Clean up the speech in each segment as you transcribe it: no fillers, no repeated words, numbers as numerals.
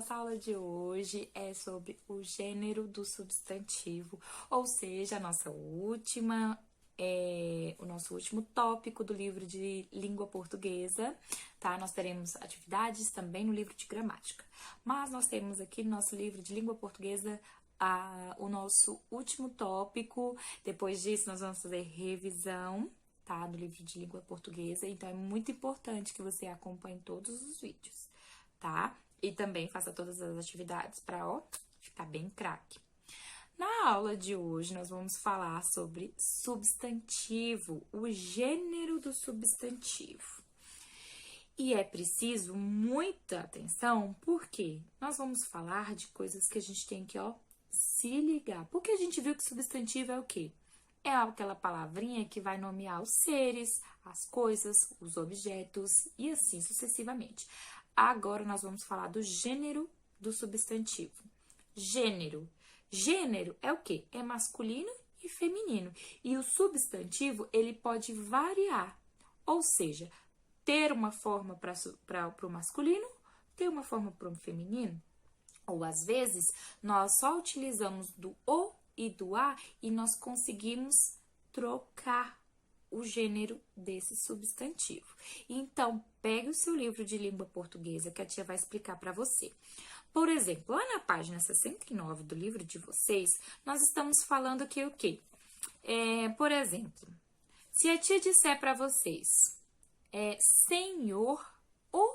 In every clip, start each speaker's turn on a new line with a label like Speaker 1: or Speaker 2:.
Speaker 1: nossa aula de hoje é sobre o gênero do substantivo, ou seja, o nosso último tópico do livro de língua portuguesa, tá? Nós teremos atividades também no livro de gramática, mas nós temos aqui no nosso livro de língua portuguesa o nosso último tópico. Depois disso, nós vamos fazer revisão, tá? Do livro de língua portuguesa, então é muito importante que você acompanhe todos os vídeos, tá? E também faça todas as atividades para, ficar bem craque. Na aula de hoje, nós vamos falar sobre substantivo, o gênero do substantivo. E é preciso muita atenção, porque nós vamos falar de coisas que a gente tem que, se ligar. Porque a gente viu que substantivo é o quê? É aquela palavrinha que vai nomear os seres, as coisas, os objetos e assim sucessivamente. Agora nós vamos falar do gênero do substantivo. Gênero. Gênero é o quê? É masculino e feminino. E o substantivo, ele pode variar. Ou seja, ter uma forma para o masculino, ter uma forma para o feminino. Ou às vezes, nós só utilizamos do o e do a e nós conseguimos trocar o gênero desse substantivo. Então, pegue o seu livro de língua portuguesa que a tia vai explicar para você. Por exemplo, lá na página 69 do livro de vocês, nós estamos falando aqui o quê? Por exemplo, se a tia disser para vocês senhor ou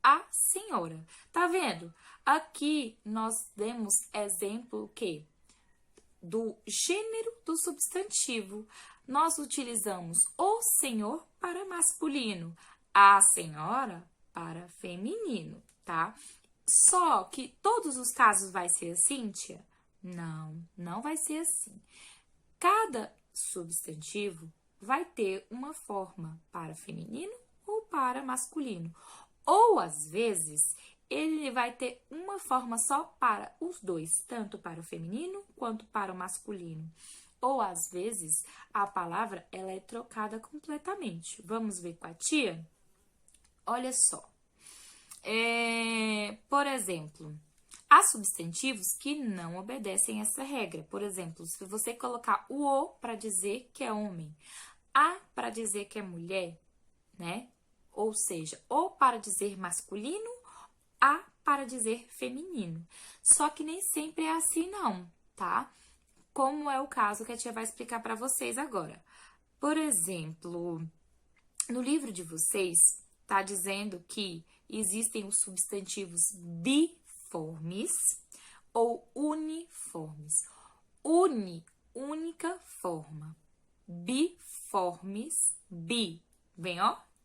Speaker 1: a senhora, tá vendo? Aqui nós demos exemplo o quê? Do gênero do substantivo. Nós utilizamos o senhor para masculino, a senhora para feminino, tá? Só que todos os casos vai ser assim, tia? Não, não vai ser assim. Cada substantivo vai ter uma forma para feminino ou para masculino. Ou, às vezes, ele vai ter uma forma só para os dois, tanto para o feminino quanto para o masculino. Ou, às vezes, a palavra ela é trocada completamente. Vamos ver com a tia? Olha só. Por exemplo, há substantivos que não obedecem essa regra. Por exemplo, se você colocar o para dizer que é homem, a para dizer que é mulher, né? Ou seja, o para dizer masculino, a para dizer feminino. Só que nem sempre é assim não, tá? Como é o caso que a tia vai explicar para vocês agora. Por exemplo, no livro de vocês, tá dizendo que existem os substantivos biformes ou uniformes. Única forma. Biformes, vem,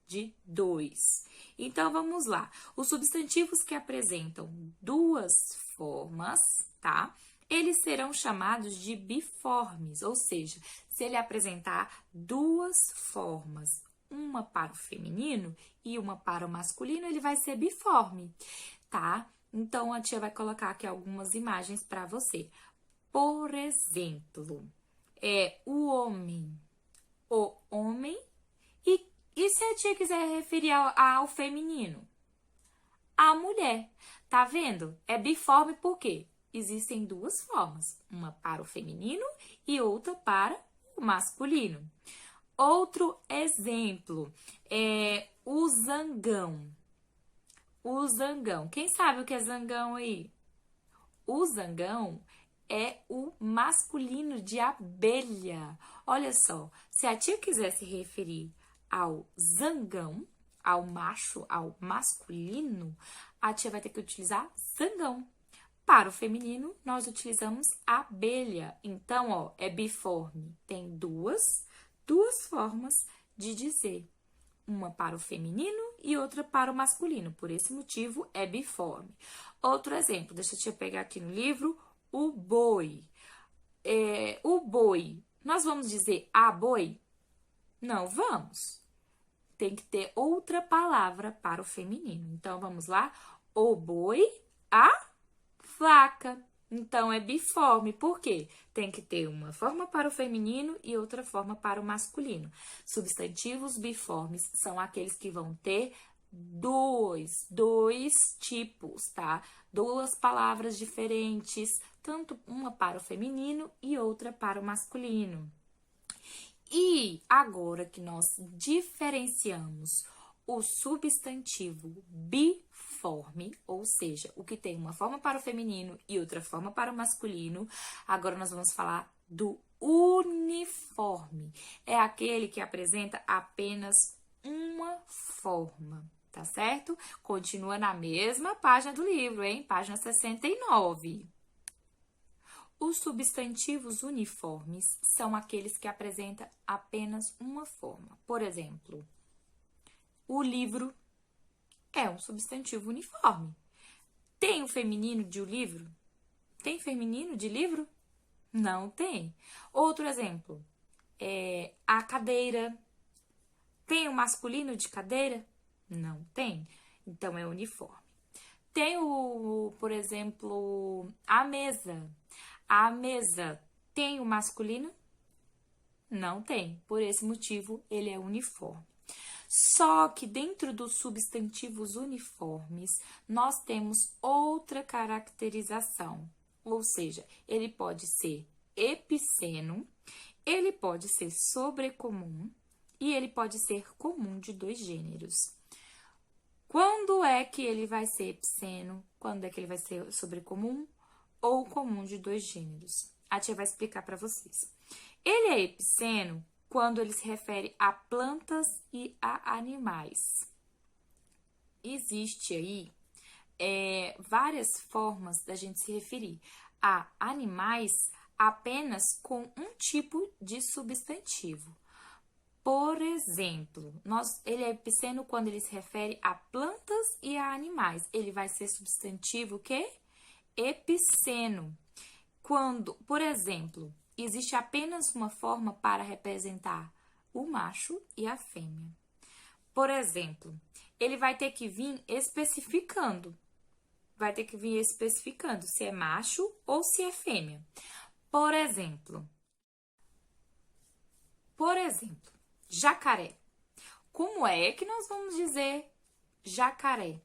Speaker 1: de dois. Então, vamos lá. Os substantivos que apresentam duas formas, tá? Eles serão chamados de biformes, ou seja, se ele apresentar duas formas, uma para o feminino e uma para o masculino, ele vai ser biforme, tá? Então, a tia vai colocar aqui algumas imagens para você. Por exemplo, o homem e se a tia quiser referir ao feminino? A mulher, tá vendo? É biforme por quê? Existem duas formas, uma para o feminino e outra para o masculino. Outro exemplo é o zangão. O zangão. Quem sabe o que é zangão aí? O zangão é o masculino de abelha. Olha só, se a tia quiser se referir ao zangão, ao macho, ao masculino, a tia vai ter que utilizar zangão. Para o feminino, nós utilizamos abelha. Então, é biforme. Tem duas formas de dizer. Uma para o feminino e outra para o masculino. Por esse motivo, é biforme. Outro exemplo, deixa eu pegar aqui no livro, o boi. O boi, nós vamos dizer a boi? Não vamos. Tem que ter outra palavra para o feminino. Então, vamos lá. O boi, a vaca. Então, é biforme. Por quê? Tem que ter uma forma para o feminino e outra forma para o masculino. Substantivos biformes são aqueles que vão ter dois tipos, tá? Duas palavras diferentes, tanto uma para o feminino e outra para o masculino. E agora que nós diferenciamos o substantivo biforme, ou seja, o que tem uma forma para o feminino e outra forma para o masculino, agora nós vamos falar do uniforme. É aquele que apresenta apenas uma forma, tá certo? Continua na mesma página do livro, hein? Página 69. Os substantivos uniformes são aqueles que apresentam apenas uma forma. Por exemplo, o livro é um substantivo uniforme. Tem o feminino de o livro? Tem feminino de livro? Não tem. Outro exemplo, a cadeira. Tem o masculino de cadeira? Não tem. Então, é uniforme. Tem por exemplo, a mesa. A mesa tem o masculino? Não tem. Por esse motivo, ele é uniforme. Só que dentro dos substantivos uniformes, nós temos outra caracterização. Ou seja, ele pode ser epiceno, ele pode ser sobrecomum e ele pode ser comum de dois gêneros. Quando é que ele vai ser epiceno? Quando é que ele vai ser sobrecomum ou comum de dois gêneros? A tia vai explicar para vocês. Ele é epiceno quando ele se refere a plantas e a animais. Existe aí várias formas da gente se referir a animais apenas com um tipo de substantivo. Por exemplo, ele é epiceno quando ele se refere a plantas e a animais. Ele vai ser substantivo o quê? Epiceno. Quando, por exemplo, existe apenas uma forma para representar o macho e a fêmea. Por exemplo, ele vai ter que vir especificando. Vai ter que vir especificando se é macho ou se é fêmea. Por exemplo, jacaré. Como é que nós vamos dizer jacaré?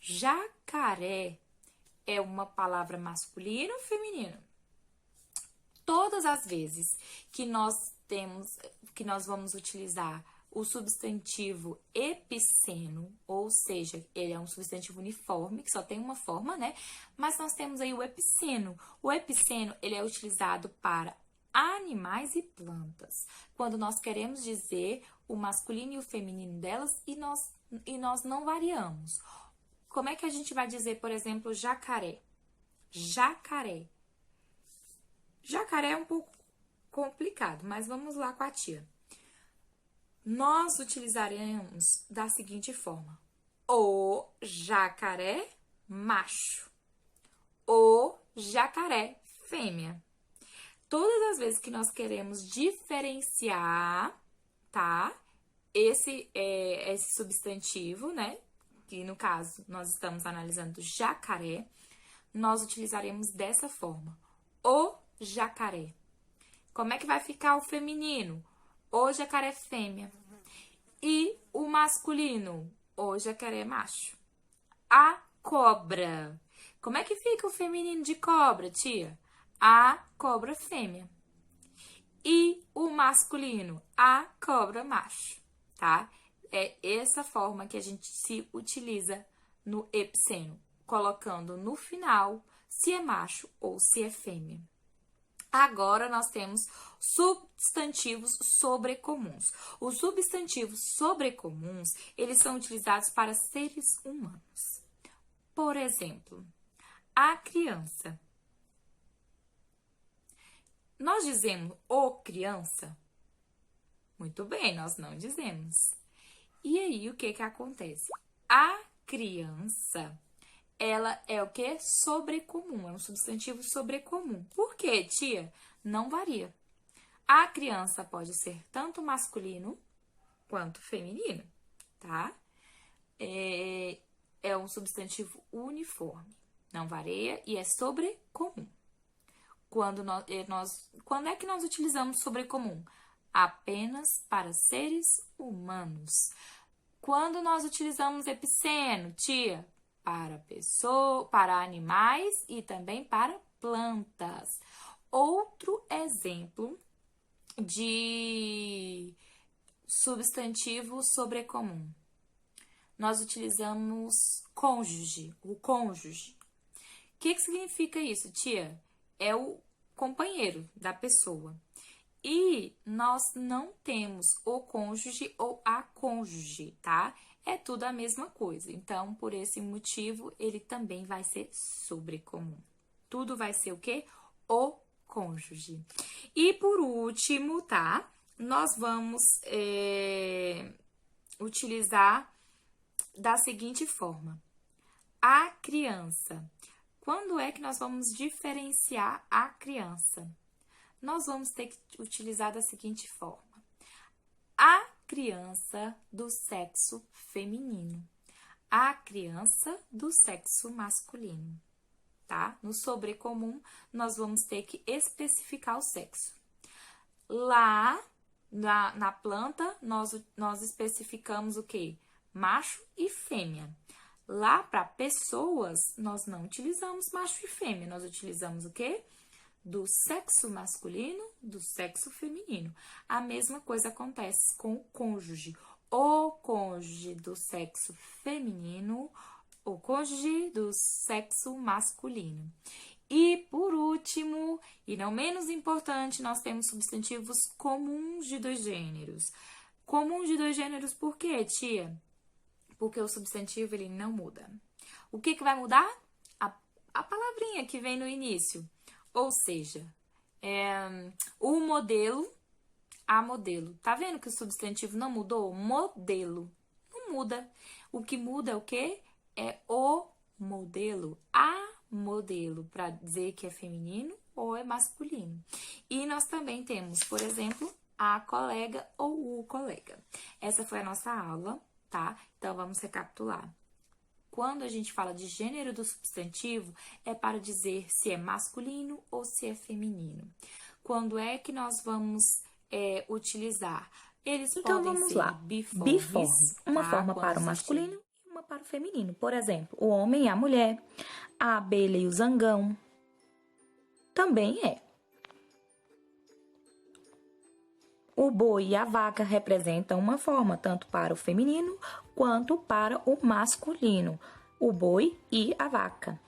Speaker 1: Jacaré é uma palavra masculina ou feminina? Todas as vezes que nós vamos utilizar o substantivo epiceno, ou seja, ele é um substantivo uniforme, que só tem uma forma, né? Mas nós temos aí o epiceno. O epiceno, ele é utilizado para animais e plantas. Quando nós queremos dizer o masculino e o feminino delas e nós não variamos. Como é que a gente vai dizer, por exemplo, jacaré? Jacaré. Jacaré é um pouco complicado, mas vamos lá com a tia. Nós utilizaremos da seguinte forma: o jacaré macho, o jacaré fêmea. Todas as vezes que nós queremos diferenciar, tá? Esse substantivo, né? Que no caso nós estamos analisando jacaré, nós utilizaremos dessa forma: o jacaré. Como é que vai ficar o feminino? O jacaré fêmea. E o masculino? O jacaré macho. A cobra. Como é que fica o feminino de cobra, tia? A cobra fêmea. E o masculino? A cobra macho, tá? É essa forma que a gente se utiliza no epiceno, colocando no final se é macho ou se é fêmea. Agora, nós temos substantivos sobrecomuns. Os substantivos sobrecomuns, eles são utilizados para seres humanos. Por exemplo, a criança. Nós dizemos o criança? Muito bem, nós não dizemos. E aí, o que acontece? A criança, ela é o quê? Sobrecomum, é um substantivo sobrecomum. Por quê, tia? Não varia. A criança pode ser tanto masculino quanto feminino, tá? É um substantivo uniforme, não varia e é sobrecomum. Quando é que nós utilizamos sobrecomum? Apenas para seres humanos. Quando nós utilizamos epiceno, tia? Para pessoa, para animais e também para plantas. Outro exemplo de substantivo sobrecomum. Nós utilizamos cônjuge, o cônjuge. O que significa isso, tia? É o companheiro da pessoa. E nós não temos o cônjuge ou a cônjuge, tá? É tudo a mesma coisa. Então, por esse motivo, ele também vai ser sobrecomum. Tudo vai ser o quê? O cônjuge. E por último, tá? Nós vamos utilizar da seguinte forma. A criança. Quando é que nós vamos diferenciar a criança? Nós vamos ter que utilizar da seguinte forma. A criança do sexo feminino. A criança do sexo masculino. Tá? No sobrecomum, nós vamos ter que especificar o sexo. Lá na planta, nós especificamos o quê? Macho e fêmea. Lá para pessoas, nós não utilizamos macho e fêmea, nós utilizamos o quê? Do sexo masculino, do sexo feminino. A mesma coisa acontece com o cônjuge. O cônjuge do sexo feminino, o cônjuge do sexo masculino. E por último, e não menos importante, nós temos substantivos comuns de dois gêneros. Comuns de dois gêneros por quê, tia? Porque o substantivo ele não muda. O que vai mudar? A palavrinha que vem no início. Ou seja, o modelo, a modelo. Tá vendo que o substantivo não mudou? Modelo. Não muda. O que muda é o quê? É o modelo. A modelo, para dizer que é feminino ou é masculino. E nós também temos, por exemplo, a colega ou o colega. Essa foi a nossa aula, tá? Então, vamos recapitular. Quando a gente fala de gênero do substantivo, é para dizer se é masculino ou se é feminino. Quando é que nós vamos utilizar? Eles
Speaker 2: então,
Speaker 1: podem
Speaker 2: vamos
Speaker 1: ser
Speaker 2: lá.
Speaker 1: biformes.
Speaker 2: Uma
Speaker 1: tá?
Speaker 2: forma para o masculino e uma para o feminino. Por exemplo, o homem e a mulher, a abelha e o zangão. Também é. O boi e a vaca representam uma forma tanto para o feminino quanto para o masculino. O boi e a vaca.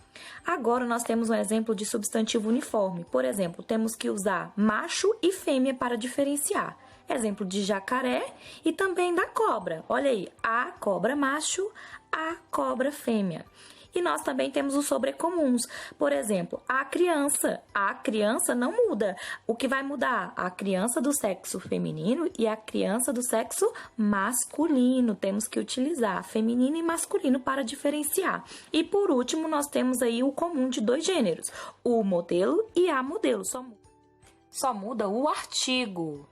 Speaker 2: Agora, nós temos um exemplo de substantivo uniforme. Por exemplo, temos que usar macho e fêmea para diferenciar. Exemplo de jacaré e também da cobra. Olha aí, a cobra macho, a cobra fêmea. E nós também temos os sobrecomuns. Por exemplo, a criança não muda. O que vai mudar? A criança do sexo feminino e a criança do sexo masculino. Temos que utilizar feminino e masculino para diferenciar. E por último, nós temos aí o comum de dois gêneros. O modelo e a modelo. Só muda o artigo.